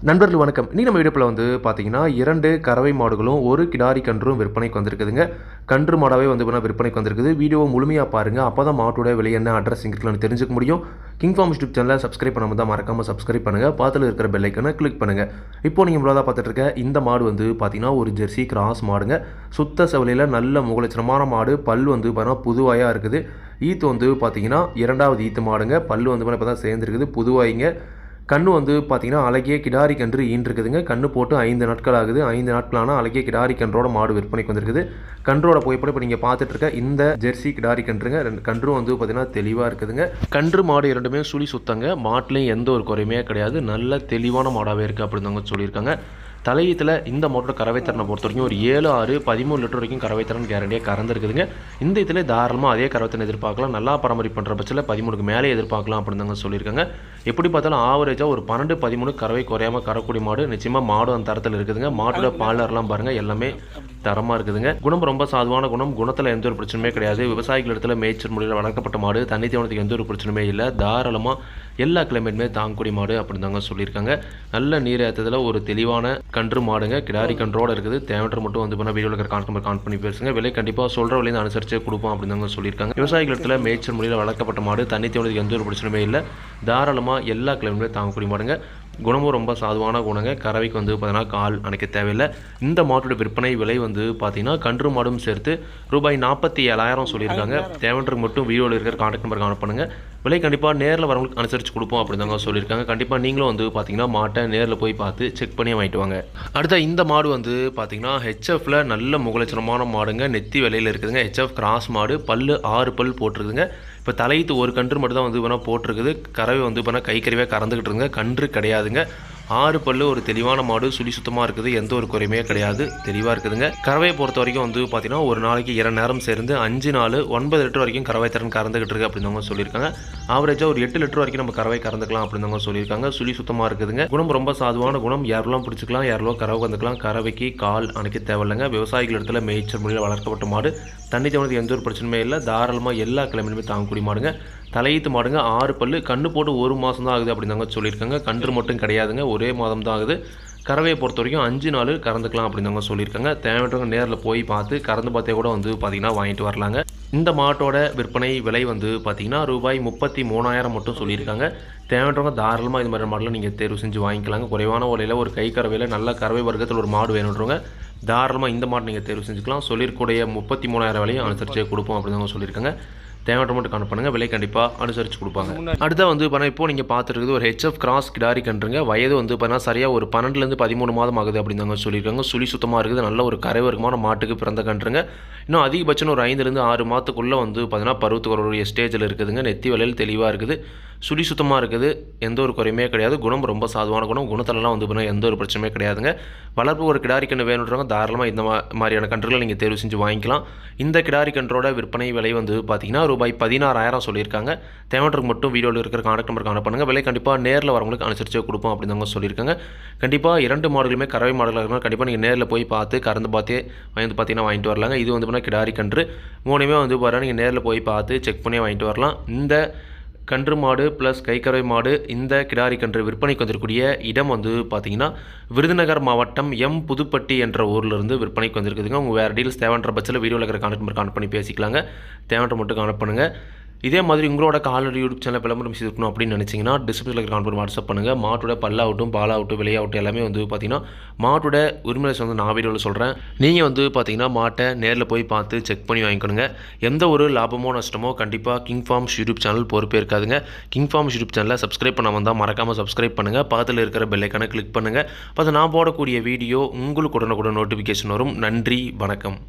நண்பர்கள் வணக்கம். இன்னைக்கு நம்ம வீடியோல வந்து பார்த்தீங்கன்னா, 2 கறவை மாடுகளும், 1 கிடாரி கன்றும் விற்பனைக்கு வந்திருக்குதுங்க. கன்று மாடாவே வந்து விற்பனைக்கு வந்திருக்குது. வீடியோவ முழுமையா பாருங்க. அப்பதான் மாட்டோட விலை என்ன, அட்ரஸ் எங்க இருக்குன்னு தெரிஞ்சுக்க முடியும். கிங் ஃபார்ம் யூடியூப் சேனலை சப்ஸ்கிரைப் பண்ணாம தான் மறக்காம சப்ஸ்கிரைப் பண்ணுங்க. பக்கத்துல இருக்கிற பெல் ஐகானை கிளிக் பண்ணுங்க. இப்போ நீங்க முதல்ல பார்த்துட்டு இருக்க இந்த மாடு வந்து பார்த்தீங்கன்னா, ஒரு ஜெர்சி கிராஸ் மாடுங்க. சுத்த செவலையில நல்ல முகலட்சணமான மாடு. பல் வந்து பார்த்தீங்கன்னா புதுவாயா இருக்குது. ஈத்து வந்து பார்த்தீங்கன்னா 2வது ஈத்து மாடுங்க. பல்லு வந்து இப்பதான் சேர்ந்துருக்குது. புதுவாய்ங்க. கண்ணு வந்து பார்த்தீங்கன்னா, அழகிய கிடாரி கன்று ஈன்றுக்குதுங்க. கண்ணு போட்டு 5 நாட்கள் ஆகுது. 5 நாட்களான அழகிய கிடாரி கன்றோட மாடு விற்பனைக்கு வந்திருக்குது. கன்றோட புகைப்படம் இப்போ நீங்கள் பார்த்துட்டு இருக்க இந்த ஜெர்சி கிடாரி கன்றுங்க. 2 கன்றும் வந்து பார்த்தீங்கன்னா தெளிவாக இருக்குதுங்க. கன்று மாடு 2மே சுழி சுத்தங்க. மாட்டுலையும் எந்த ஒரு குறையுமே கிடையாது. நல்ல தெளிவான மாடாகவே இருக்குது அப்படின்னு தாங்க சொல்லியிருக்காங்க. தலையீத்தில் இந்த மாட்டோட கறவைத்திறனை பொறுத்த வரைக்கும் ஒரு 7, 6, 13 லிட்டர் வரைக்கும் கறவைத்திறன் கேரண்டியாக கறந்துருக்குதுங்க. இந்த இதில் தாராளமாக அதே கறவைத்திறன் எதிர்பார்க்கலாம். நல்லா பராமரிப்பு பண்ணுற பட்சத்தில் 13க்கு மேலே எதிர்பார்க்கலாம் அப்படின்னு தாங்க சொல்லியிருக்காங்க. எப்படி பார்த்தாலும் ஆவரேஜாக ஒரு 12, 13 கறவை குறையாமல் கறக்கூடிய மாடு. நிச்சயமாக மாடு அந்த தரத்தில் இருக்குதுங்க. மாட்டோட பாலர்லாம் பாருங்கள், எல்லாமே தரமாக இருக்குதுங்க. குணம் ரொம்ப சாதுவான குணம். குணத்தில் எந்த ஒரு பிரச்சனையுமே கிடையாது. விவசாயிகள் இடத்துல மேய்ச்சல் முறையில் வளர்க்கப்பட்ட மாடு. தண்ணி தேவனத்துக்கு எந்த ஒரு பிரச்சனையுமே இல்லை. தாராளமாக எல்லா கிளைமேட்டுமே தாங்கக்கூடிய மாடு அப்படின்னு தாங்க சொல்லியிருக்காங்க. நல்ல நீர் ஏற்றதில் ஒரு தெளிவான கன்று மாடுங்க. கிடாரி கன்றோடு இருக்குது. தேவையற்ற மட்டும் வந்து பண்ணால் வீடியோவில் இருக்கிற கான்ட் பண்ணி பேசுங்க. விலை கண்டிப்பாக சொல்கிற விலையை அனுசரித்து கொடுப்போம் அப்படின்னு தாங்க சொல்லியிருக்காங்க. விவசாயிகள் இடத்துல மேய்ச்சல் முறையில் வளர்க்கப்பட்ட மாடு. தண்ணி தேவனத்துக்கு எந்த ஒரு பிரச்சனையுமே இல்லை. தாராளமாக எல்லா கிளைமேட்டுமே தாங்கக்கூடிய மாடுங்க. குணமும் ரொம்ப சாதுவான குணங்க. கறவைக்கு வந்து பார்த்தீங்கன்னா கால் அணைக்க தேவையில்லை. இந்த மாட்டோட விற்பனை விலை வந்து பார்த்தீங்கன்னா, கன்று மாடும் சேர்த்து ரூபாய் 47,000 சொல்லியிருக்காங்க. தேவைன்றதுக்கு மட்டும் வீடியோவில் இருக்கிற கான்டாக்ட் நம்பருக்கு கான்டாக்ட் பண்ணுங்கள். விலை கண்டிப்பாக நேரில் வரவங்களுக்கு அனுசரித்து கொடுப்போம் அப்படின்னு தாங்க சொல்லியிருக்காங்க. கண்டிப்பாக நீங்களும் வந்து பார்த்தீங்கன்னா மாட்டை நேரில் போய் பார்த்து செக் பண்ணி வாங்கிட்டு வாங்க. அடுத்த இந்த மாடு வந்து பார்த்தீங்கன்னா ஹெச்எஃப்ல நல்ல முகலட்சணமான மாடுங்க. நெத்தி விலையில் இருக்குதுங்க. ஹெச்எஃப் கிராஸ் மாடு. பல்லு 6 பல் போட்டிருக்குதுங்க. இப்போ தலையீத்து ஒரு கன்று மட்டும் தான் வந்து போட்டிருக்குது. கறவை வந்து கை கறிவே கறந்துக்கிட்டு இருங்க. கன்று கிடையாதுங்க. 6 பல்லு ஒரு தெளிவான மாடு. சுழி சுத்தமாக இருக்குது. எந்த ஒரு குறையுமே கிடையாது. தெளிவாக இருக்குதுங்க. கறவையை பொறுத்த வரைக்கும் வந்து பார்த்தீங்கன்னா, ஒரு நாளைக்கு 2 நேரம் சேர்ந்து 5 நாள் 9 லிட்டர் வரைக்கும் கறவை திறன் கறந்துக்கிட்டு இருக்கு அப்படின்னு தாங்க சொல்லியிருக்காங்க. ஆவரேஜாக ஒரு 8 லிட்டர் வரைக்கும் நம்ம கறவை கறந்துக்கலாம் அப்படின்னு தாங்க சொல்லியிருக்காங்க. சுழி சுத்தமாக இருக்குதுங்க. குணம் ரொம்ப சாதுவான குணம். யாரெல்லாம் பிடிச்சிக்கலாம், யாரெல்லாம் கறவை வந்துக்கலாம். கறவைக்கு கால் அணைக்க தேவையில்லைங்க. விவசாயிகள் இடத்துல மேய்ச்சல் முறையில் வளர்க்கப்பட்ட மாடு. தண்ணி தேவனத்துக்கு எந்த ஒரு பிரச்சனையுமே இல்லை. தாராளமாக எல்லா கிழமையுமே தாங்கக்கூடிய மாடுங்க. தலையீத்து மாடுங்க. 6 பல்லு. கன்று போட்டு 1 மாதம் தான் ஆகுது அப்படின்னு தாங்க சொல்லியிருக்காங்க. கன்று மட்டும் கிடையாதுங்க. ஒரே மாதம் தான் ஆகுது. கறவையை பொறுத்த வரைக்கும் 5 நாள் கறந்துக்கலாம் அப்படின்னு தாங்க சொல்லியிருக்காங்க. தேவையற்றவங்க நேரில் போய் பார்த்து கறந்து பார்த்தே கூட வந்து பார்த்தீங்கன்னா வாங்கிட்டு வரலாங்க. இந்த மாட்டோட விற்பனை விலை வந்து பார்த்தீங்கன்னா ரூபாய் 33,000 மட்டும் சொல்லியிருக்காங்க. தேவையற்றவங்க தாராளமாக இது மாதிரி மாடலில் நீங்கள் தேர்வு செஞ்சு வாங்கிக்கலாங்க. குறைவான விலையில் ஒரு கை கறவையில் நல்ல கறவை வர்க்கத்தில் ஒரு மாடு வேணுன்றவங்க தாராளமாக இந்த மாடு நீங்கள் தேர்வு செஞ்சுக்கலாம். சொல்லியிருக்கக்கூடிய 33,000 விலையும் அனுசரித்து கொடுப்போம் அப்படின்னு தாங்க சொல்லியிருக்காங்க. தேவையான மட்டும் காண பண்ணுங்கள். விலை கண்டிப்பாக அனுசரித்து கொடுப்பாங்க. அடுத்த வந்து பார்த்தீங்கன்னா, இப்போ நீங்கள் பார்த்துருக்குது ஒரு ஹெச்எஃப் கிராஸ் கிடாரி கன்றுங்க. வயது வந்து பார்த்தீங்கன்னா சரியாக ஒரு 12லேருந்து 13 மாதம் ஆகுது அப்படின்னு தாங்க சொல்லியிருக்காங்க. சுழி சுத்தமாக இருக்குது. நல்ல ஒரு கரைவர்க்கமான மாட்டுக்கு பிறந்த கன்றுங்க. இன்னும் அதிகபட்சம் ஒரு 5லேருந்து 6 மாதத்துக்குள்ளே வந்து பார்த்தீங்கன்னா பருவத்துக்கு ஒரு ஸ்டேஜில் இருக்குதுங்க. நெத்தி வலையில் தெளிவாக இருக்குது. சுழி சுத்தமாக இருக்குது. எந்த ஒரு குறையுமே கிடையாது. குணம் ரொம்ப சாதுவான குணம். குணத்திலலாம் வந்து பார்த்தீங்கன்னா எந்த ஒரு பிரச்சனையுமே கிடையாதுங்க. வளர்ப்பு ஒரு கிடாரி கன்று வேணுன்றவங்க தாராளமாக இந்த மாதிரியான கன்றுகளை நீங்கள் தேர்வு செஞ்சு வாங்கிக்கலாம். இந்த கிடாரி கன்றோட விற்பனை விலை வந்து பார்த்தீங்கன்னா ரூபாய் 16,000 சொல்லியிருக்காங்க. தேவையற்றவங்க மட்டும் வீடியோவில் இருக்கிற கான்டாக்ட் நம்பர் காண பண்ணுங்கள். விலை கண்டிப்பாக நேரில் வரவங்களுக்கு அனுசரித்து கொடுப்போம் அப்படின்னு தாங்க சொல்லியிருக்காங்க. கண்டிப்பாக 2 மாடுகளுமே கறவை மாடுகளாக இருக்கணும். கண்டிப்பாக நீங்கள் நேரில் போய் பார்த்து கறந்து பார்த்தே வந்து பார்த்தீங்கன்னா வாங்கிட்டு வரலாங்க. இது வந்து பார்த்தீங்கன்னா கிடாரி கன்று 3மே வந்து பார்த்தீங்கன்னா நீங்கள் நேரில் போய் பார்த்து செக் பண்ணி வாங்கிட்டு வரலாம். இந்த கன்று மாடு ப்ளஸ் கைக்கறவை மாடு இந்த கிடாரி கன்று விற்பனைக்கு வந்திருக்கக்கூடிய இடம் வந்து பார்த்தீங்கன்னா விருதுநகர் மாவட்டம் புதுப்பட்டி என்ற ஊரிலிருந்து விற்பனைக்கு வந்திருக்குதுங்க. உங்கள் வேறு டீல்ஸ் தேவைன்ற பட்சத்தில் வீடியோவில் இருக்கிற கான்டாக்ட் நம்பர் கான்டாக்ட் பண்ணி பேசிக்கலாங்க. தேவைன்ற மட்டும் கான்டாக்ட் பண்ணுங்கள். இதே மாதிரி உங்களோட கால்நடை யூடியூப் சேனல் விளம்பரம் செய்யணும் அப்படின்னு நினச்சிங்கன்னா டிஸ்கிரிப்ஷனில் இருக்கிற கான்டாக்ட் வாட்ஸ்அப் பண்ணுங்கள். மாட்டோட பல்லாகட்டும் பாலாகட்டும் விலையாகட்டும் எல்லாமே வந்து பார்த்தீங்கன்னா மாட்டோட உரிமை வந்து நான் வீடியோவில் சொல்கிறேன். நீங்கள் வந்து பார்த்தீங்கன்னா மாட்டை நேரில் போய் பார்த்து செக் பண்ணி வாங்கிக்கணுங்க. எந்த ஒரு லாபமோ நஷ்டமோ கண்டிப்பாக கிங் ஃபார்ம்ஸ் யூடியூப் சேனல் பொறுப்பே இருக்காதுங்க. கிங் ஃபார்ம்ஸ் யூடியூப் சேனலை சப்ஸ்கிரைப் பண்ண வந்தால் மறக்காமல் சப்ஸ்கிரைப் பண்ணுங்கள். பக்கத்தில் இருக்கிற பெல் ஐக்கானை கிளிக் பண்ணுங்கள். அப்போ நான் போடக்கூடிய வீடியோ உங்களுக்கு உடனுக்குடன் நோட்டிஃபிகேஷன் வரும். நன்றி, வணக்கம்.